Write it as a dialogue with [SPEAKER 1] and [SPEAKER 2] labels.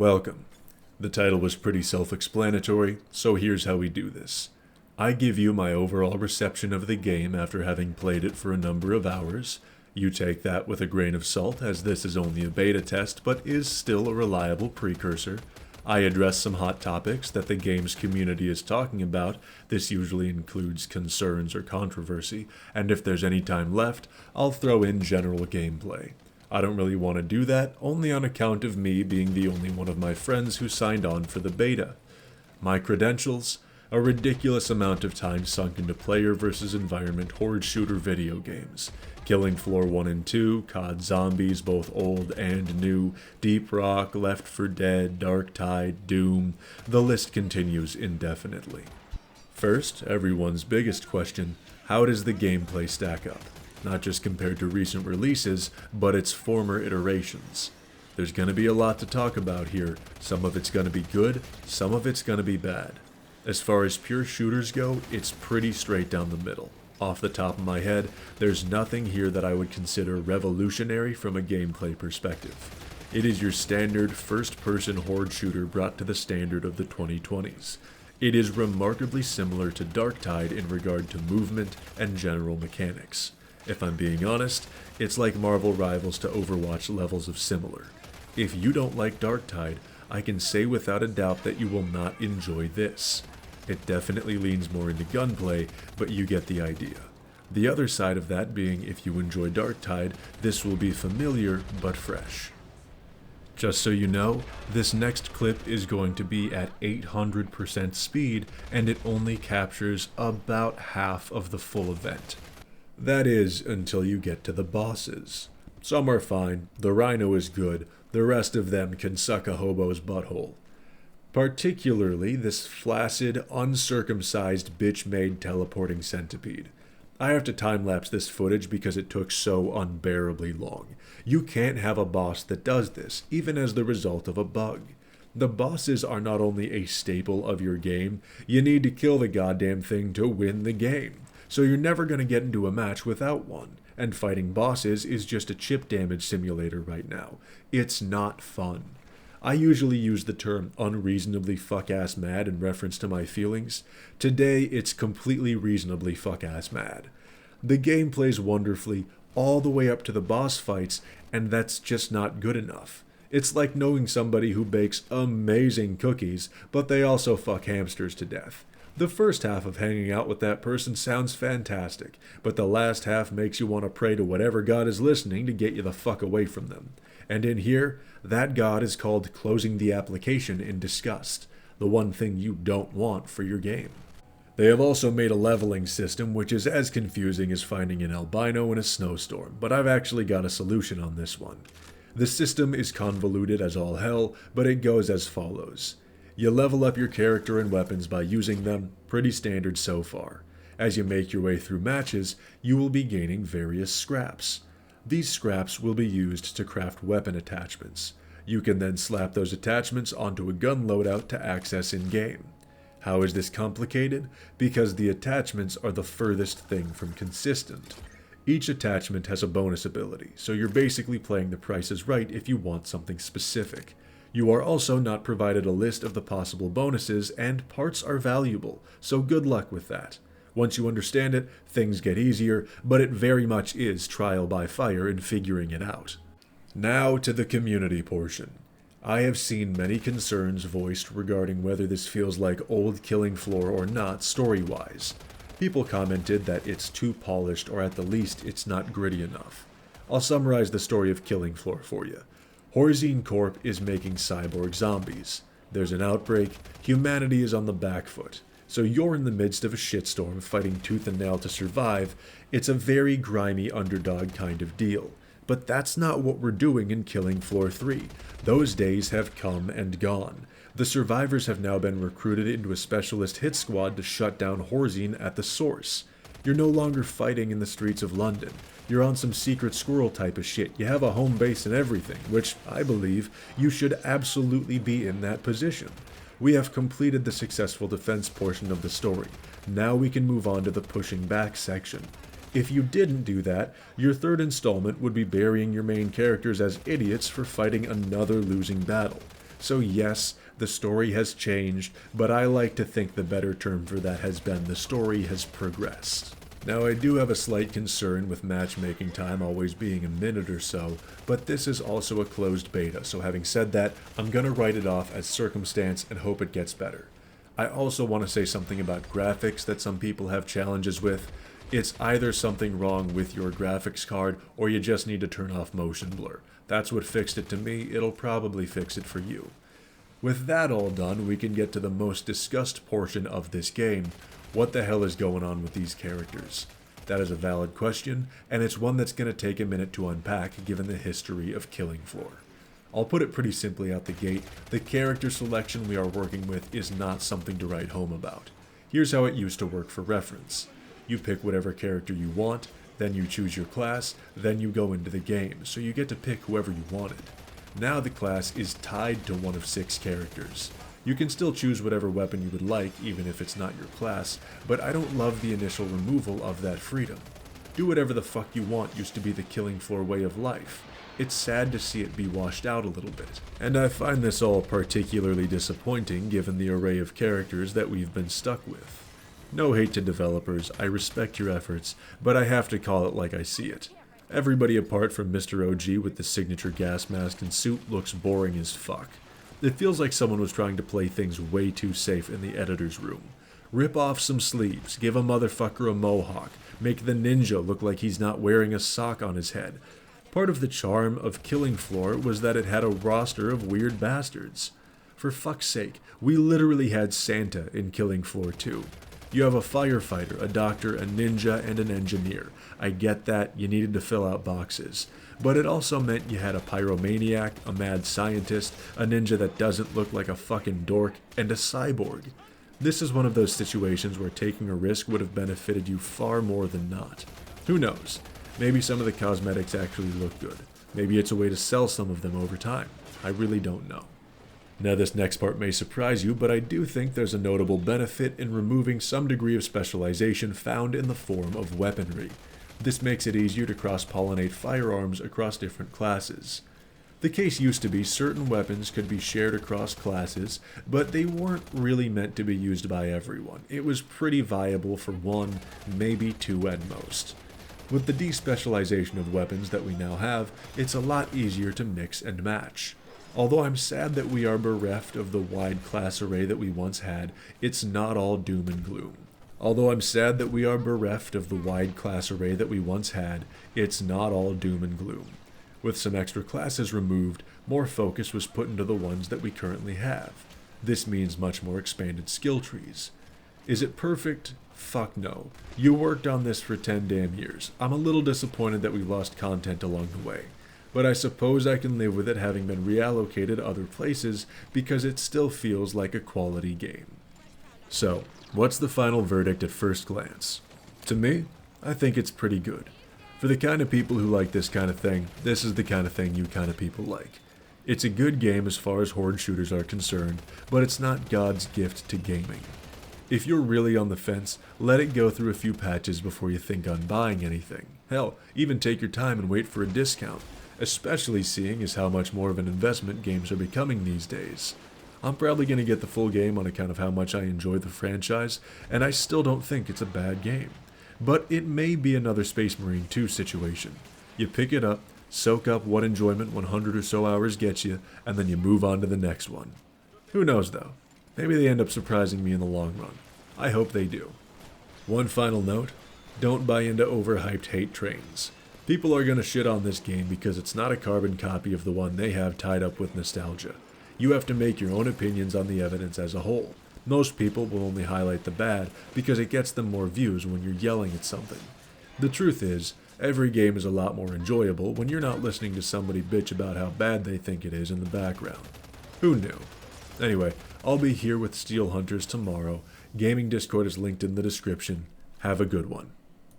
[SPEAKER 1] Welcome. The title was pretty self-explanatory, so here's how we do this. I give you my overall reception of the game after having played it for a number of hours. You take that with a grain of salt, as this is only a beta test, but is still a reliable precursor. I address some hot topics that the game's community is talking about. This usually includes concerns or controversy, and if there's any time left, I'll throw in general gameplay. I don't really want to do that, only on account of me being the only one of my friends who signed on for the beta. My credentials: a ridiculous amount of time sunk into player versus environment horde shooter video games. Killing Floor 1 and 2, COD Zombies, both old and new, Deep Rock, Left 4 Dead, Dark Tide, Doom, the list continues indefinitely. First, everyone's biggest question: how does the gameplay stack up? Not just compared to recent releases, but its former iterations. There's going to be a lot to talk about here. Some of it's going to be good, some of it's going to be bad. As far as pure shooters go, it's pretty straight down the middle. Off the top of my head, there's nothing here that I would consider revolutionary from a gameplay perspective. It is your standard first-person horde shooter brought to the standard of the 2020s. It is remarkably similar to Dark Tide in regard to movement and general mechanics. If I'm being honest, it's like Marvel Rivals to Overwatch levels of similar. If you don't like Dark Tide, I can say without a doubt that you will not enjoy this. It definitely leans more into gunplay, but you get the idea. The other side of that being, if you enjoy Dark Tide, this will be familiar but fresh. Just so you know, this next clip is going to be at 800% speed, and it only captures about half of the full event. That is, until you get to the bosses. Some are fine, the Rhino is good, the rest of them can suck a hobo's butthole. Particularly this flaccid, uncircumcised, bitch-made teleporting centipede. I have to time-lapse this footage because it took so unbearably long. You can't have a boss that does this, even as the result of a bug. The bosses are not only a staple of your game, you need to kill the goddamn thing to win the game. So you're never going to get into a match without one, and fighting bosses is just a chip damage simulator right now. It's not fun. I usually use the term unreasonably fuck-ass mad in reference to my feelings. Today, it's completely reasonably fuck-ass mad. The game plays wonderfully all the way up to the boss fights, and that's just not good enough. It's like knowing somebody who bakes amazing cookies, but they also fuck hamsters to death. The first half of hanging out with that person sounds fantastic, but the last half makes you want to pray to whatever god is listening to get you the fuck away from them. And in here, that god is called closing the application in disgust, the one thing you don't want for your game. They have also made a leveling system which is as confusing as finding an albino in a snowstorm, but I've actually got a solution on this one. The system is convoluted as all hell, but it goes as follows. You level up your character and weapons by using them, pretty standard so far. As you make your way through matches, you will be gaining various scraps. These scraps will be used to craft weapon attachments. You can then slap those attachments onto a gun loadout to access in-game. How is this complicated? Because the attachments are the furthest thing from consistent. Each attachment has a bonus ability, so you're basically playing the Price is Right if you want something specific. You are also not provided a list of the possible bonuses, and parts are valuable, so good luck with that. Once you understand it, things get easier, but it very much is trial by fire in figuring it out. Now to the community portion. I have seen many concerns voiced regarding whether this feels like old Killing Floor or not story-wise. People commented that it's too polished, or at the least it's not gritty enough. I'll summarize the story of Killing Floor for you. Horzine Corp is making cyborg zombies. There's an outbreak, humanity is on the back foot. So you're in the midst of a shitstorm fighting tooth and nail to survive. It's a very grimy underdog kind of deal. But that's not what we're doing in Killing Floor 3. Those days have come and gone. The survivors have now been recruited into a specialist hit squad to shut down Horzine at the source. You're no longer fighting in the streets of London. You're on some secret squirrel type of shit. You have a home base and everything, which I believe you should absolutely be in that position. We have completed the successful defense portion of the story. Now we can move on to the pushing back section. If you didn't do that, your third installment would be burying your main characters as idiots for fighting another losing battle. So yes, the story has changed, but I like to think the better term for that has been the story has progressed. Now I do have a slight concern with matchmaking time always being a minute or so, but this is also a closed beta, so having said that, I'm gonna write it off as circumstance and hope it gets better. I also want to say something about graphics that some people have challenges with. It's either something wrong with your graphics card or you just need to turn off motion blur. That's what fixed it to me, it'll probably fix it for you. With that all done, we can get to the most discussed portion of this game. What the hell is going on with these characters? That is a valid question, and it's one that's going to take a minute to unpack given the history of Killing Floor. I'll put it pretty simply out the gate, the character selection we are working with is not something to write home about. Here's how it used to work for reference. You pick whatever character you want, then you choose your class, then you go into the game, so you get to pick whoever you wanted. Now the class is tied to one of 6 characters. You can still choose whatever weapon you would like, even if it's not your class, but I don't love the initial removal of that freedom. Do whatever the fuck you want used to be the Killing Floor way of life. It's sad to see it be washed out a little bit, and I find this all particularly disappointing given the array of characters that we've been stuck with. No hate to developers, I respect your efforts, but I have to call it like I see it. Everybody apart from Mr. OG with the signature gas mask and suit looks boring as fuck. It feels like someone was trying to play things way too safe in the editor's room. Rip off some sleeves, give a motherfucker a mohawk, make the ninja look like he's not wearing a sock on his head. Part of the charm of Killing Floor was that it had a roster of weird bastards. For fuck's sake, we literally had Santa in Killing Floor 2. You have a firefighter, a doctor, a ninja, and an engineer. I get that, you needed to fill out boxes. But it also meant you had a pyromaniac, a mad scientist, a ninja that doesn't look like a fucking dork, and a cyborg. This is one of those situations where taking a risk would have benefited you far more than not. Who knows? Maybe some of the cosmetics actually look good. Maybe it's a way to sell some of them over time. I really don't know. Now this next part may surprise you, but I do think there's a notable benefit in removing some degree of specialization found in the form of weaponry. This makes it easier to cross-pollinate firearms across different classes. The case used to be certain weapons could be shared across classes, but they weren't really meant to be used by everyone. It was pretty viable for 1, maybe 2 at most. With the despecialization of weapons that we now have, it's a lot easier to mix and match. Although I'm sad that we are bereft of the wide class array that we once had, it's not all doom and gloom. It's not all doom and gloom. With some extra classes removed, more focus was put into the ones that we currently have. This means much more expanded skill trees. Is it perfect? Fuck no. You worked on this for 10 damn years. I'm a little disappointed that we lost content along the way. But I suppose I can live with it having been reallocated other places because it still feels like a quality game. So, what's the final verdict at first glance? To me, I think it's pretty good. For the kind of people who like this kind of thing, this is the kind of thing you kind of people like. It's a good game as far as horde shooters are concerned, but it's not God's gift to gaming. If you're really on the fence, let it go through a few patches before you think on buying anything. Hell, even take your time and wait for a discount, especially seeing as how much more of an investment games are becoming these days. I'm probably going to get the full game on account of how much I enjoy the franchise, and I still don't think it's a bad game. But it may be another Space Marine 2 situation. You pick it up, soak up what enjoyment 100 or so hours gets you, and then you move on to the next one. Who knows though? Maybe they end up surprising me in the long run. I hope they do. One final note, don't buy into overhyped hate trains. People are going to shit on this game because it's not a carbon copy of the one they have tied up with nostalgia. You have to make your own opinions on the evidence as a whole. Most people will only highlight the bad because it gets them more views when you're yelling at something. The truth is, every game is a lot more enjoyable when you're not listening to somebody bitch about how bad they think it is in the background. Who knew? Anyway, I'll be here with Steel Hunters tomorrow. Gaming Discord is linked in the description. Have a good one.